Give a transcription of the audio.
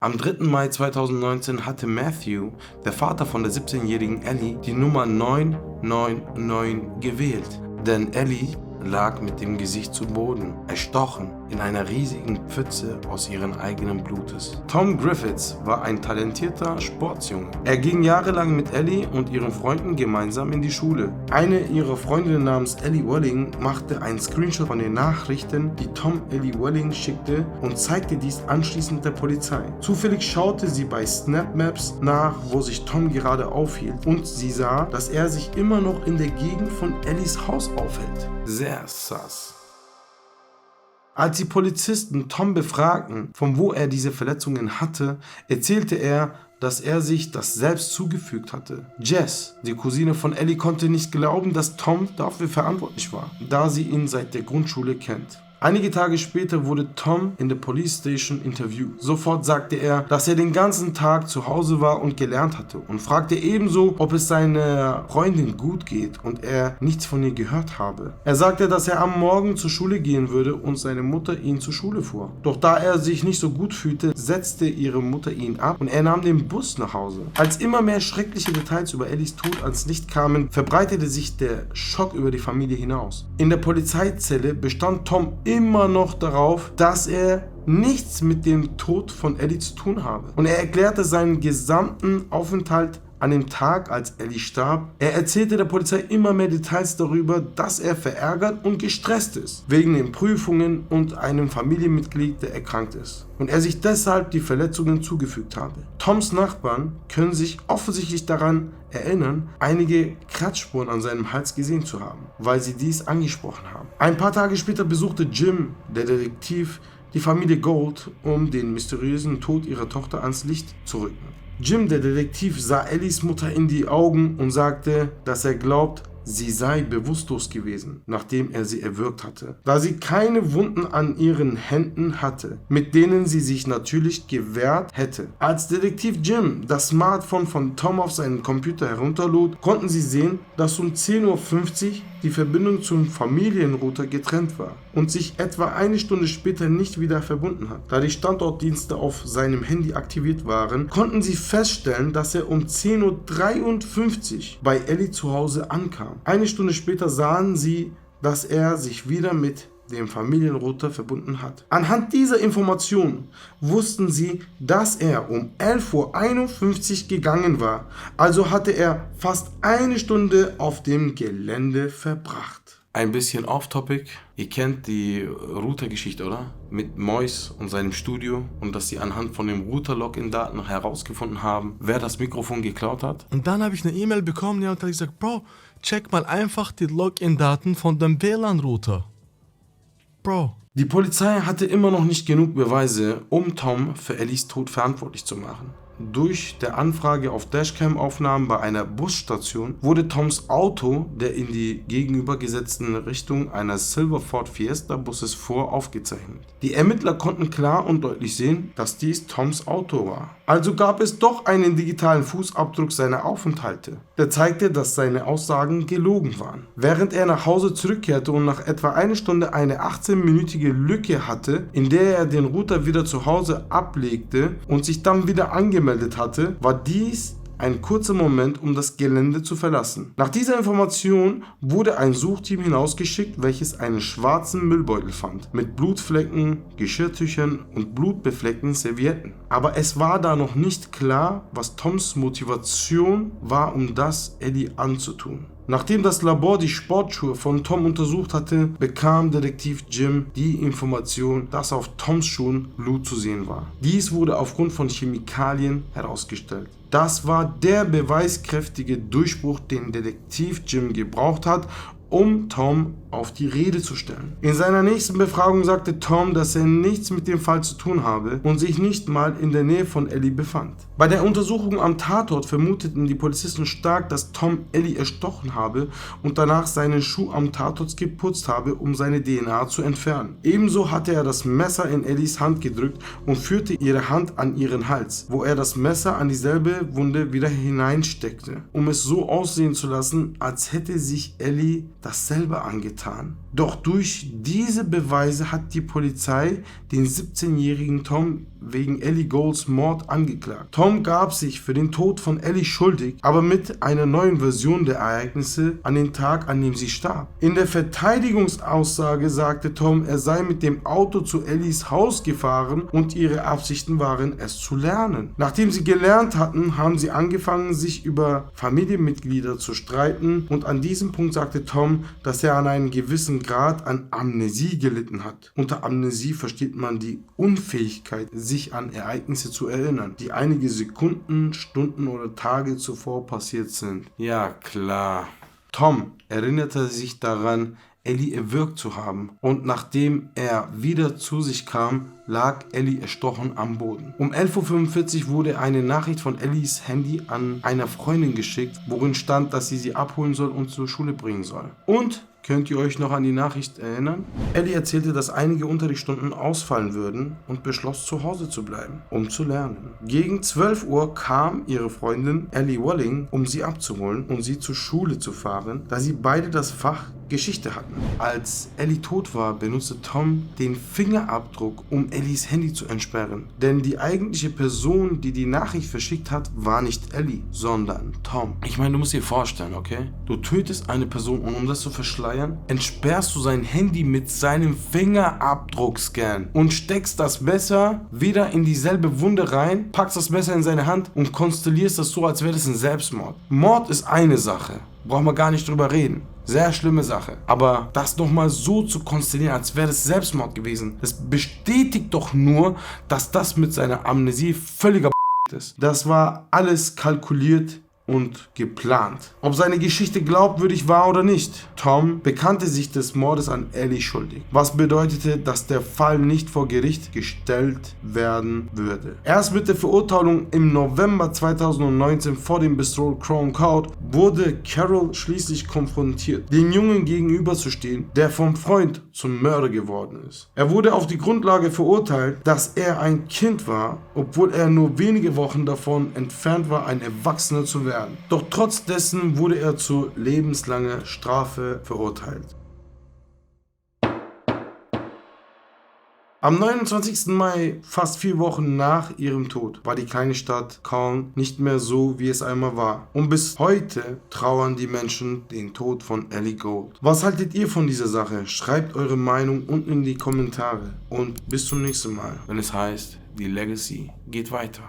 Am 3. Mai 2019 hatte Matthew, der Vater von der 17-jährigen Ellie, die Nummer 999 gewählt, denn Ellie lag mit dem Gesicht zu Boden, erstochen in einer riesigen Pfütze aus ihrem eigenen Blutes. Tom Griffiths war ein talentierter Sportsjunge. Er ging jahrelang mit Ellie und ihren Freunden gemeinsam in die Schule. Eine ihrer Freundinnen namens Ellie Welling machte einen Screenshot von den Nachrichten, die Tom Ellie Welling schickte, und zeigte dies anschließend der Polizei. Zufällig schaute sie bei Snap Maps nach, wo sich Tom gerade aufhielt, und sie sah, dass er sich immer noch in der Gegend von Ellies Haus aufhält. Sehr sass. Als die Polizisten Tom befragten, von wo er diese Verletzungen hatte, erzählte er, dass er sich das selbst zugefügt hatte. Jess, die Cousine von Ellie, konnte nicht glauben, dass Tom dafür verantwortlich war, da sie ihn seit der Grundschule kennt. Einige Tage später wurde Tom in der Police Station interviewt. Sofort sagte er, dass er den ganzen Tag zu Hause war und gelernt hatte, und fragte ebenso, ob es seiner Freundin gut geht und er nichts von ihr gehört habe. Er sagte, dass er am Morgen zur Schule gehen würde und seine Mutter ihn zur Schule fuhr. Doch da er sich nicht so gut fühlte, setzte ihre Mutter ihn ab und er nahm den Bus nach Hause. Als immer mehr schreckliche Details über Ellies Tod ans Licht kamen, verbreitete sich der Schock über die Familie hinaus. In der Polizeizelle bestand Tom immer noch darauf, dass er nichts mit dem Tod von Ellie zu tun habe. Und er erklärte seinen gesamten Aufenthalt an dem Tag, als Ellie starb. Er erzählte der Polizei immer mehr Details darüber, dass er verärgert und gestresst ist, wegen den Prüfungen und einem Familienmitglied, der erkrankt ist, und er sich deshalb die Verletzungen zugefügt habe. Toms Nachbarn können sich offensichtlich daran erinnern, einige Kratzspuren an seinem Hals gesehen zu haben, weil sie dies angesprochen haben. Ein paar Tage später besuchte Jim, der Detektiv, die Familie Gold, um den mysteriösen Tod ihrer Tochter ans Licht zu rücken. Jim, der Detektiv, sah Ellies Mutter in die Augen und sagte, dass er glaubt, sie sei bewusstlos gewesen, nachdem er sie erwürgt hatte, da sie keine Wunden an ihren Händen hatte, mit denen sie sich natürlich gewehrt hätte. Als Detektiv Jim das Smartphone von Tom auf seinen Computer herunterlud, konnten sie sehen, dass um 10:50 Uhr die Verbindung zum Familienrouter getrennt war und sich etwa eine Stunde später nicht wieder verbunden hat. Da die Standortdienste auf seinem Handy aktiviert waren, konnten sie feststellen, dass er um 10:53 Uhr bei Ellie zu Hause ankam. Eine Stunde später sahen sie, dass er sich wieder mit dem Familienrouter verbunden hat. Anhand dieser Information wussten sie, dass er um 11:51 Uhr gegangen war. Also hatte er fast eine Stunde auf dem Gelände verbracht. Ein bisschen off-topic. Ihr kennt die Router-Geschichte, oder? Mit Mois und seinem Studio, und dass sie anhand von dem Router-Login-Daten herausgefunden haben, wer das Mikrofon geklaut hat. Und dann habe ich eine E-Mail bekommen, ja, und da habe ich gesagt, Bro, check mal einfach die Login-Daten von dem WLAN-Router. Bro. Die Polizei hatte immer noch nicht genug Beweise, um Tom für Ellies Tod verantwortlich zu machen. Durch der Anfrage auf Dashcam-Aufnahmen bei einer Busstation wurde Toms Auto, der in die gegenübergesetzten Richtung eines Silver Ford Fiesta Busses fuhr, aufgezeichnet. Die Ermittler konnten klar und deutlich sehen, dass dies Toms Auto war. Also gab es doch einen digitalen Fußabdruck seiner Aufenthalte, der zeigte, dass seine Aussagen gelogen waren. Während er nach Hause zurückkehrte und nach etwa einer Stunde eine 18-minütige Lücke hatte, in der er den Router wieder zu Hause ablegte und sich dann wieder angemeldet hatte, war dies ein kurzer Moment, um das Gelände zu verlassen. Nach dieser Information wurde ein Suchteam hinausgeschickt, welches einen schwarzen Müllbeutel fand, mit Blutflecken, Geschirrtüchern und blutbefleckten Servietten. Aber es war da noch nicht klar, was Toms Motivation war, um das Ellie anzutun. Nachdem das Labor die Sportschuhe von Tom untersucht hatte, bekam Detektiv Jim die Information, dass auf Toms Schuhen Blut zu sehen war. Dies wurde aufgrund von Chemikalien herausgestellt. Das war der beweiskräftige Durchbruch, den Detektiv Jim gebraucht hat, um Tom auf die Rede zu stellen. In seiner nächsten Befragung sagte Tom, dass er nichts mit dem Fall zu tun habe und sich nicht mal in der Nähe von Ellie befand. Bei der Untersuchung am Tatort vermuteten die Polizisten stark, dass Tom Ellie erstochen habe und danach seinen Schuh am Tatort geputzt habe, um seine DNA zu entfernen. Ebenso hatte er das Messer in Ellies Hand gedrückt und führte ihre Hand an ihren Hals, wo er das Messer an dieselbe Wunde wieder hineinsteckte, um es so aussehen zu lassen, als hätte sich Ellie dasselbe angetan. Doch durch diese Beweise hat die Polizei den 17-jährigen Tom wegen Ellie Golds Mord angeklagt. Tom gab sich für den Tod von Ellie schuldig, aber mit einer neuen Version der Ereignisse an den Tag, an dem sie starb. In der Verteidigungsaussage sagte Tom, er sei mit dem Auto zu Ellies Haus gefahren und ihre Absichten waren, es zu lernen. Nachdem sie gelernt hatten, haben sie angefangen, sich über Familienmitglieder zu streiten, und an diesem Punkt sagte Tom, dass er an einem gewissen Grad an Amnesie gelitten hat. Unter Amnesie versteht man die Unfähigkeit, sich an Ereignisse zu erinnern, die einige Sekunden, Stunden oder Tage zuvor passiert sind. Ja, klar. Tom erinnerte sich daran, Ellie erwürgt zu haben, und nachdem er wieder zu sich kam, lag Ellie erstochen am Boden. Um 11:45 Uhr wurde eine Nachricht von Ellies Handy an einer Freundin geschickt, worin stand, dass sie abholen soll und zur Schule bringen soll. Und könnt ihr euch noch an die Nachricht erinnern? Ellie erzählte, dass einige Unterrichtsstunden ausfallen würden und beschloss, zu Hause zu bleiben, um zu lernen. Gegen 12 Uhr kam ihre Freundin Ellie Walling, um sie abzuholen und sie zur Schule zu fahren, da sie beide das Fach Geschichte hatten. Als Ellie tot war, benutzte Tom den Fingerabdruck, um Ellies Handy zu entsperren. Denn die eigentliche Person, die die Nachricht verschickt hat, war nicht Ellie, sondern Tom. Ich meine, du musst dir vorstellen, okay? Du tötest eine Person, und um das zu verschleiern, entsperrst du sein Handy mit seinem Fingerabdruckscan und steckst das Messer wieder in dieselbe Wunde rein, packst das Messer in seine Hand und konstellierst das so, als wäre das ein Selbstmord. Mord ist eine Sache. Brauchen wir gar nicht drüber reden. Sehr schlimme Sache. Aber das nochmal so zu konstellieren, als wäre das Selbstmord gewesen, das bestätigt doch nur, dass das mit seiner Amnesie völliger ist. Das war alles kalkuliert und geplant. Ob seine Geschichte glaubwürdig war oder nicht, Tom bekannte sich des Mordes an Ellie schuldig, was bedeutete, dass der Fall nicht vor Gericht gestellt werden würde. Erst mit der Verurteilung im November 2019 vor dem Bristol Crown Court wurde Carroll schließlich konfrontiert, den Jungen gegenüberzustehen, der vom Freund zum Mörder geworden ist. Er wurde auf die Grundlage verurteilt, dass er ein Kind war, obwohl er nur wenige Wochen davon entfernt war, ein Erwachsener zu werden. Doch trotz dessen wurde er zu lebenslanger Strafe verurteilt. Am 29. Mai, fast 4 Wochen nach ihrem Tod, war die kleine Stadt Caen nicht mehr so, wie es einmal war. Und bis heute trauern die Menschen den Tod von Ellie Gold. Was haltet ihr von dieser Sache? Schreibt eure Meinung unten in die Kommentare. Und bis zum nächsten Mal, wenn es heißt, die Legacy geht weiter.